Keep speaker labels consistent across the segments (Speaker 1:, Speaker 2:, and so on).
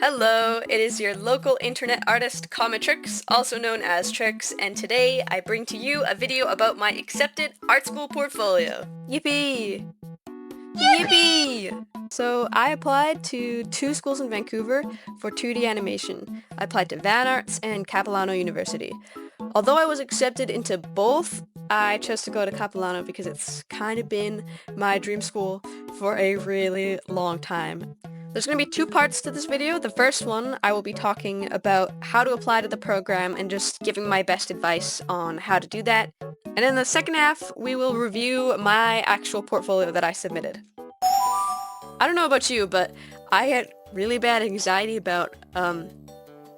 Speaker 1: Hello, it is your local internet artist Comet-trix, also known as Trix, and today I bring to you a video about my accepted art school portfolio. Yippee! Yippee! So I applied to two schools in Vancouver for 2D animation. I applied to Van Arts and Capilano University. Although I was accepted into both, I chose to go to Capilano because it's kind of been my dream school for a really long time. There's going to be two parts to this video. The first one, I will be talking about how to apply to the program and just giving my best advice on how to do that. And in the second half, we will review my actual portfolio that I submitted. I don't know about you, but I had really bad anxiety about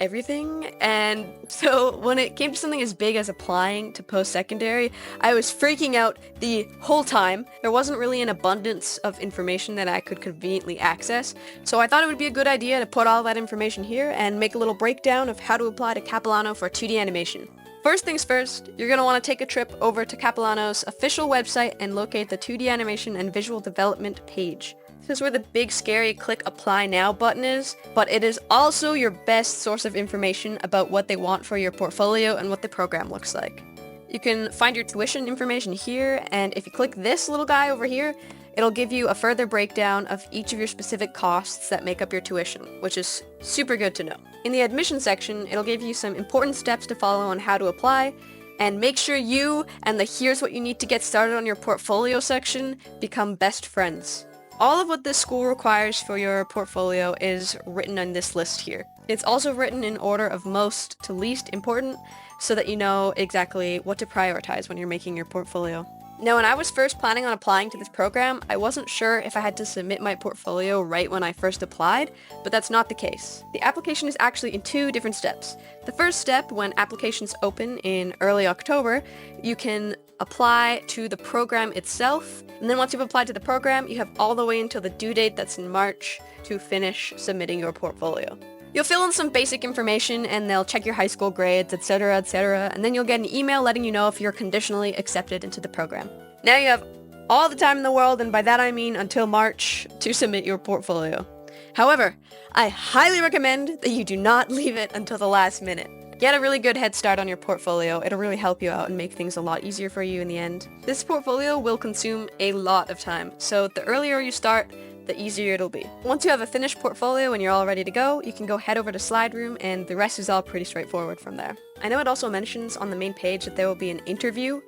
Speaker 1: everything, and so when it came to something as big as applying to post-secondary, I was freaking out the whole time. There wasn't really an abundance of information that I could conveniently access, so I thought it would be a good idea to put all that information here and make a little breakdown of how to apply to Capilano for 2D animation. First things first, you're going to want to take a trip over to Capilano's official website and locate the 2D animation and visual development page. This is where the big scary click apply now button is, but it is also your best source of information about what they want for your portfolio and what the program looks like. You can find your tuition information here, and if you click this little guy over here, it'll give you a further breakdown of each of your specific costs that make up your tuition, which is super good to know. In the admission section, it'll give you some important steps to follow on how to apply, and make sure you and the here's what you need to get started on your portfolio section become best friends. All of what this school requires for your portfolio is written on this list here. It's also written in order of most to least important so that you know exactly what to prioritize when you're making your portfolio. Now, when I was first planning on applying to this program, I wasn't sure if I had to submit my portfolio right when I first applied, but that's not the case. The application is actually in two different steps. The first step, when applications open in early October, you can apply to the program itself, and then once you've applied to the program, you have all the way until the due date that's in March to finish submitting your portfolio. You'll fill in some basic information and they'll check your high school grades, etc., and then you'll get an email letting you know if you're conditionally accepted into the program. Now you have all the time in the world, and by that I mean until March, to submit your portfolio. However, I highly recommend that you do not leave it until the last minute. Get a really good head start on your portfolio. It'll really help you out and make things a lot easier for you in the end. This portfolio will consume a lot of time, so the earlier you start, the easier it'll be. Once you have a finished portfolio and you're all ready to go, you can go head over to Slide Room, and the rest is all pretty straightforward from there. I know it also mentions on the main page that there will be an interview,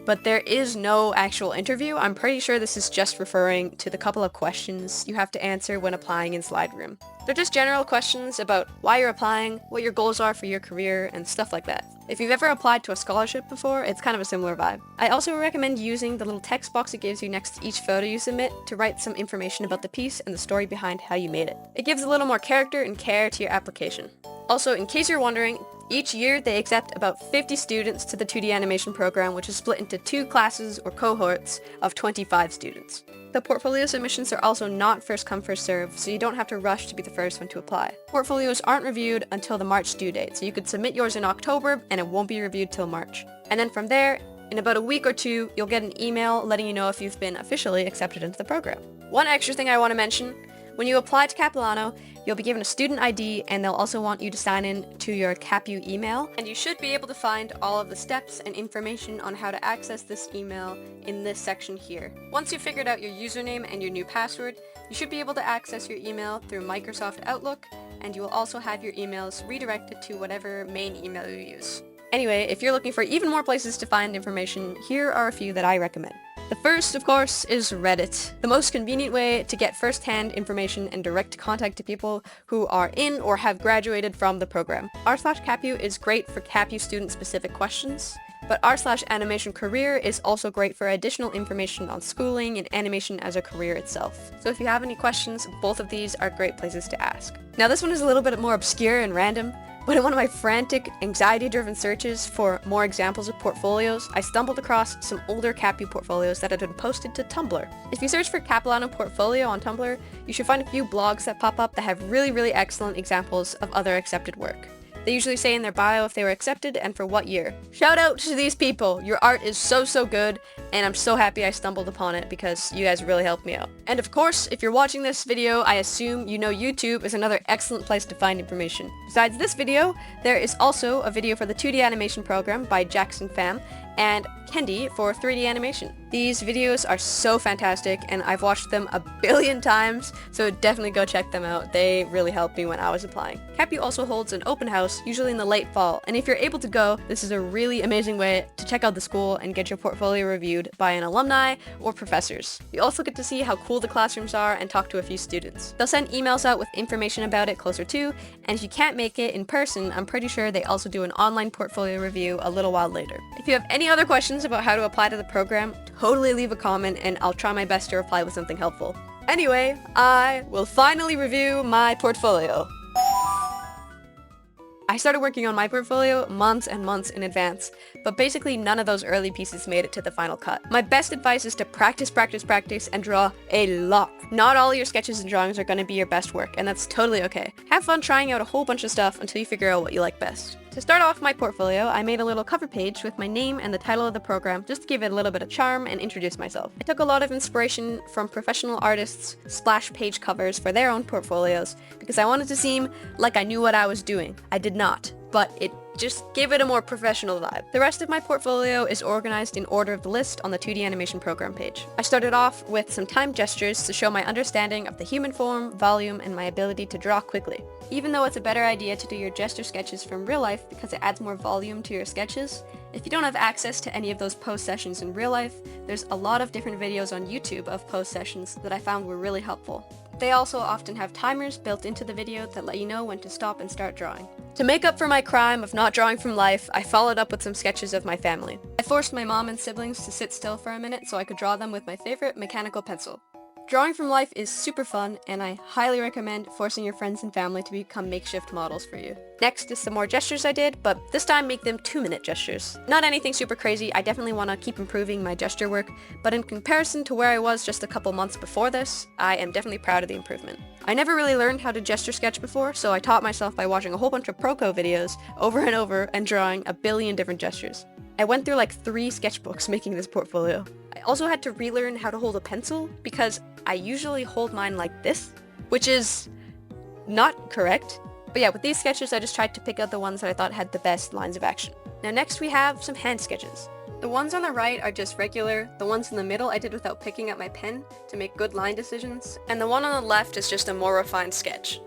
Speaker 1: but there is no actual interview. I'm pretty sure this is just referring to the couple of questions you have to answer when applying in Slide Room. They're just general questions about why you're applying, what your goals are for your career, and stuff like that. If you've ever applied to a scholarship before, it's kind of a similar vibe. I also recommend using the little text box it gives you next to each photo you submit to write some information about the piece and the story behind how you made it. It gives a little more character and care to your application. Also, in case you're wondering, each year they accept about 50 students to the 2D animation program, which is split into two classes or cohorts of 25 students. The portfolio submissions are also not first come first serve, so you don't have to rush to be the first one to apply. Portfolios aren't reviewed until the March due date, so you could submit yours in October and it won't be reviewed till March. And then from there, in about a week or two, you'll get an email letting you know if you've been officially accepted into the program. One extra thing I want to mention, when you apply to Capilano, you'll be given a student ID, and they'll also want you to sign in to your CapU email, and you should be able to find all of the steps and information on how to access this email in this section here. Once you've figured out your username and your new password, you should be able to access your email through Microsoft Outlook, and you will also have your emails redirected to whatever main email you use. Anyway, if you're looking for even more places to find information, here are a few that I recommend. The first, of course, is Reddit, the most convenient way to get first-hand information and direct contact to people who are in or have graduated from the program. r/CapU is great for CapU student-specific questions, but r/animation career is also great for additional information on schooling and animation as a career itself. So if you have any questions, both of these are great places to ask. Now this one is a little bit more obscure and random, but in one of my frantic, anxiety-driven searches for more examples of portfolios, I stumbled across some older CapU portfolios that had been posted to Tumblr. If you search for Capilano portfolio on Tumblr, you should find a few blogs that pop up that have really excellent examples of other accepted work. They usually say in their bio if they were accepted and for what year. Shout out to these people! Your art is so good, and I'm so happy I stumbled upon it because you guys really helped me out. And of course, if you're watching this video, I assume you know YouTube is another excellent place to find information. Besides this video, there is also a video for the 2D animation program by Jackson Pham and Kendi for 3D animation. These videos are so fantastic and I've watched them a billion times, so definitely go check them out. They really helped me when I was applying. CapU also holds an open house, usually in the late fall, and if you're able to go, this is a really amazing way to check out the school and get your portfolio reviewed by an alumni or professors. You also get to see how cool the classrooms are and talk to a few students. They'll send emails out with information about it closer to, and if you can't make it in person, I'm pretty sure they also do an online portfolio review a little while later. If you have any other questions about how to apply to the program, totally leave a comment and I'll try my best to reply with something helpful. Anyway, I will finally review my portfolio. I started working on my portfolio months and months in advance, but basically none of those early pieces made it to the final cut. My best advice is to practice, and draw a lot. Not all your sketches and drawings are going to be your best work, and that's totally okay. Have fun trying out a whole bunch of stuff until you figure out what you like best. To start off my portfolio, I made a little cover page with my name and the title of the program just to give it a little bit of charm and introduce myself. I took a lot of inspiration from professional artists' splash page covers for their own portfolios because I wanted to seem like I knew what I was doing. I did not, but it just gave it a more professional vibe. The rest of my portfolio is organized in order of the list on the 2D animation program page. I started off with some time gestures to show my understanding of the human form, volume, and my ability to draw quickly. Even though it's a better idea to do your gesture sketches from real life because it adds more volume to your sketches, if you don't have access to any of those pose sessions in real life, there's a lot of different videos on YouTube of pose sessions that I found were really helpful. They also often have timers built into the video that let you know when to stop and start drawing. To make up for my crime of not drawing from life, I followed up with some sketches of my family. I forced my mom and siblings to sit still for a minute so I could draw them with my favorite mechanical pencil. Drawing from life is super fun, and I highly recommend forcing your friends and family to become makeshift models for you. Next is some more gestures I did, but this time make them 2-minute gestures. Not anything super crazy, I definitely want to keep improving my gesture work, but in comparison to where I was just a couple months before this, I am definitely proud of the improvement. I never really learned how to gesture sketch before, so I taught myself by watching a whole bunch of Proco videos over and over and drawing a billion different gestures. I went through like 3 sketchbooks making this portfolio. I also had to relearn how to hold a pencil because I usually hold mine like this, which is not correct. But yeah, with these sketches I just tried to pick out the ones that I thought had the best lines of action. Now next we have some hand sketches. The ones on the right are just regular, the ones in the middle I did without picking up my pen to make good line decisions, and the one on the left is just a more refined sketch.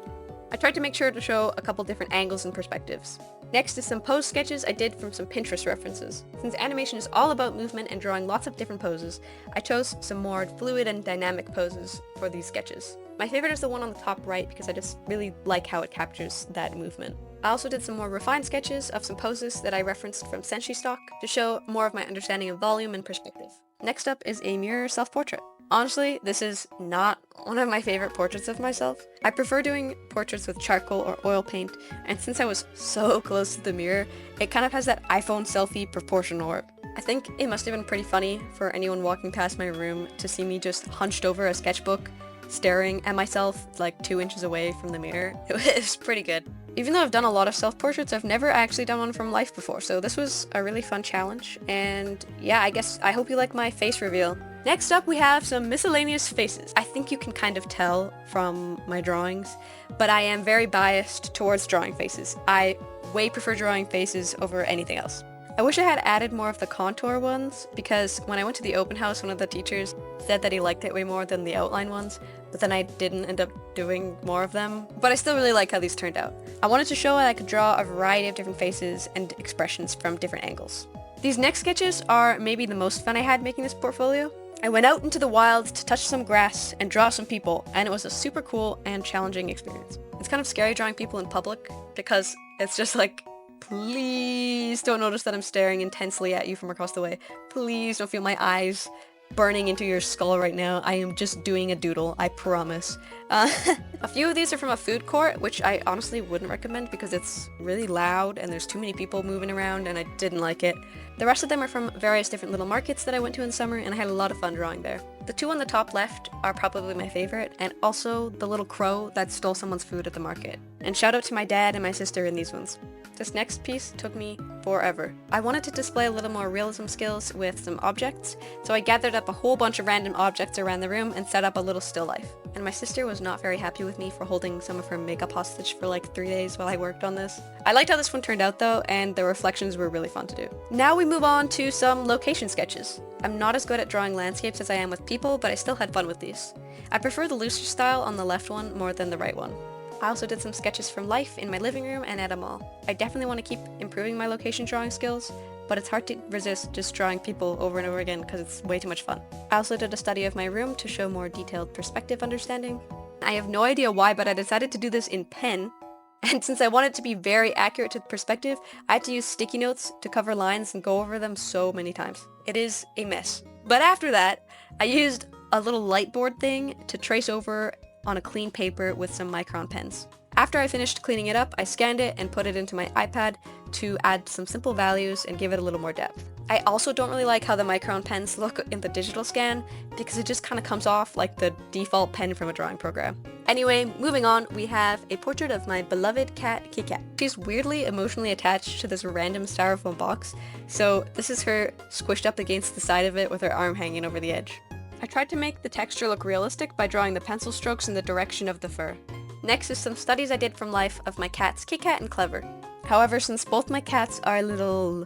Speaker 1: I tried to make sure to show a couple different angles and perspectives. Next is some pose sketches I did from some Pinterest references. Since animation is all about movement and drawing lots of different poses, I chose some more fluid and dynamic poses for these sketches. My favorite is the one on the top right because I just really like how it captures that movement. I also did some more refined sketches of some poses that I referenced from Senshi Stock to show more of my understanding of volume and perspective. Next up is a mirror self-portrait. Honestly, this is not one of my favorite portraits of myself. I prefer doing portraits with charcoal or oil paint, and since I was so close to the mirror, it kind of has that iPhone selfie proportion warp. I think it must have been pretty funny for anyone walking past my room to see me just hunched over a sketchbook, staring at myself like 2 inches away from the mirror. It was pretty good. Even though I've done a lot of self-portraits, I've never actually done one from life before, so this was a really fun challenge, and yeah, I hope you like my face reveal. Next up we have some miscellaneous faces. I think you can kind of tell from my drawings, but I am very biased towards drawing faces. I way prefer drawing faces over anything else. I wish I had added more of the contour ones, because when I went to the open house, one of the teachers said that he liked it way more than the outline ones, but then I didn't end up doing more of them. But I still really like how these turned out. I wanted to show that I could draw a variety of different faces and expressions from different angles. These next sketches are maybe the most fun I had making this portfolio. I went out into the wild to touch some grass and draw some people, and it was a super cool and challenging experience. It's kind of scary drawing people in public, because it's just like, please don't notice that I'm staring intensely at you from across the way. Please don't feel my eyes burning into your skull right now. I am just doing a doodle, I promise. A few of these are from a food court, which I honestly wouldn't recommend because it's really loud and there's too many people moving around and I didn't like it. The rest of them are from various different little markets that I went to in the summer and I had a lot of fun drawing there. The 2 on the top left are probably my favorite, and also the little crow that stole someone's food at the market. And shout out to my dad and my sister in these ones. This next piece took me forever. I wanted to display a little more realism skills with some objects, so I gathered up a whole bunch of random objects around the room and set up a little still life. And my sister was not very happy with me for holding some of her makeup hostage for like 3 days while I worked on this. I liked how this one turned out though, and the reflections were really fun to do. Now we move on to some location sketches. I'm not as good at drawing landscapes as I am with people, but I still had fun with these. I prefer the looser style on the left one more than the right one. I also did some sketches from life in my living room and at a mall. I definitely want to keep improving my location drawing skills, but it's hard to resist just drawing people over and over again because it's way too much fun. I also did a study of my room to show more detailed perspective understanding. I have no idea why, but I decided to do this in pen, and since I want it to be very accurate to perspective, I had to use sticky notes to cover lines and go over them so many times. It is a mess. But after that, I used a little light board thing to trace over on a clean paper with some micron pens. After I finished cleaning it up, I scanned it and put it into my iPad to add some simple values and give it a little more depth. I also don't really like how the micron pens look in the digital scan because it just kind of comes off like the default pen from a drawing program. Anyway, moving on, we have a portrait of my beloved cat, Kit Kat. She's weirdly emotionally attached to this random styrofoam box, so this is her squished up against the side of it with her arm hanging over the edge. I tried to make the texture look realistic by drawing the pencil strokes in the direction of the fur. Next is some studies I did from life of my cats Kit Kat and Clever. However, since both my cats are a little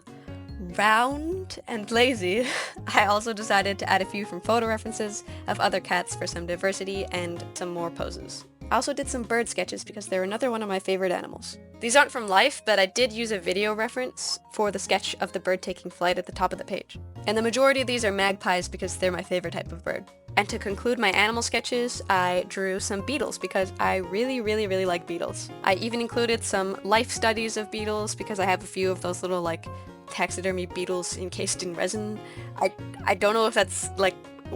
Speaker 1: round and lazy, I also decided to add a few from photo references of other cats for some diversity and some more poses. I also did some bird sketches because they're another one of my favorite animals. These aren't from life, but I did use a video reference for the sketch of the bird taking flight at the top of the page. And the majority of these are magpies because they're my favorite type of bird. And to conclude my animal sketches, I drew some beetles because I really like beetles. I even included some life studies of beetles because I have a few of those little like taxidermy beetles encased in resin. I don't know if that's like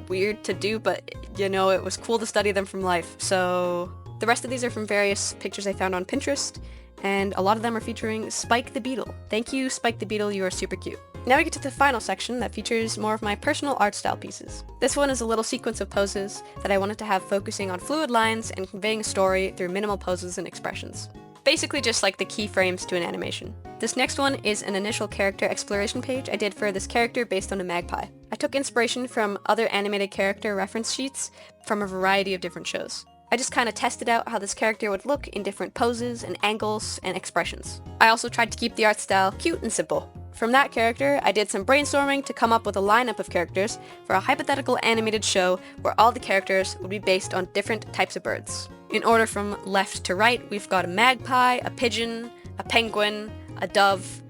Speaker 1: weird to do, but you know, it was cool to study them from life. So the rest of these are from various pictures I found on Pinterest, and a lot of them are featuring Spike the Beetle. Thank you, Spike the Beetle, you are super cute. Now we get to the final section that features more of my personal art style pieces. This one is a little sequence of poses that I wanted to have focusing on fluid lines and conveying a story through minimal poses and expressions. Basically just like the keyframes to an animation. This next one is an initial character exploration page I did for this character based on a magpie. I took inspiration from other animated character reference sheets from a variety of different shows. I just kind of tested out how this character would look in different poses and angles and expressions. I also tried to keep the art style cute and simple. From that character, I did some brainstorming to come up with a lineup of characters for a hypothetical animated show where all the characters would be based on different types of birds. In order from left to right, we've got a magpie, a pigeon, a penguin, a dove,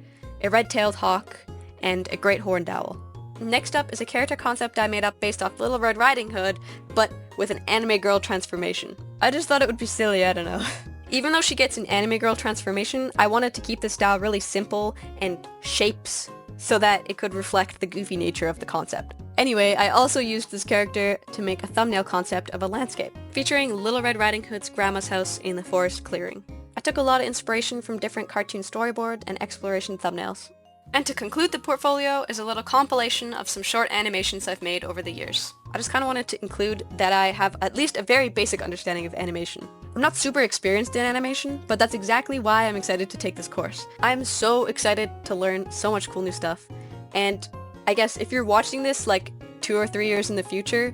Speaker 1: a red-tailed hawk, and a great horned owl. Next up is a character concept I made up based off Little Red Riding Hood, but with an anime girl transformation. I just thought it would be silly, I don't know. Even though she gets an anime girl transformation, I wanted to keep the style really simple and shapes so that it could reflect the goofy nature of the concept. Anyway, I also used this character to make a thumbnail concept of a landscape, featuring Little Red Riding Hood's grandma's house in the forest clearing. I took a lot of inspiration from different cartoon storyboard and exploration thumbnails. And to conclude the portfolio is a little compilation of some short animations I've made over the years. I just kind of wanted to include that I have at least a very basic understanding of animation. I'm not super experienced in animation, but that's exactly why I'm excited to take this course. I'm so excited to learn so much cool new stuff, and I guess if you're watching this like 2 or 3 years in the future,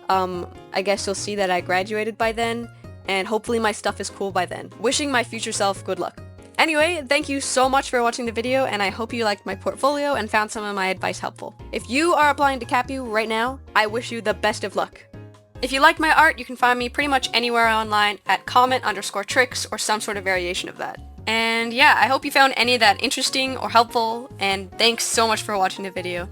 Speaker 1: I guess you'll see that I graduated by then, and hopefully my stuff is cool by then. Wishing my future self good luck. Anyway, thank you so much for watching the video, and I hope you liked my portfolio and found some of my advice helpful. If you are applying to CapU right now, I wish you the best of luck. If you like my art, you can find me pretty much anywhere online at Comet_trix or some sort of variation of that. And yeah, I hope you found any of that interesting or helpful, and thanks so much for watching the video.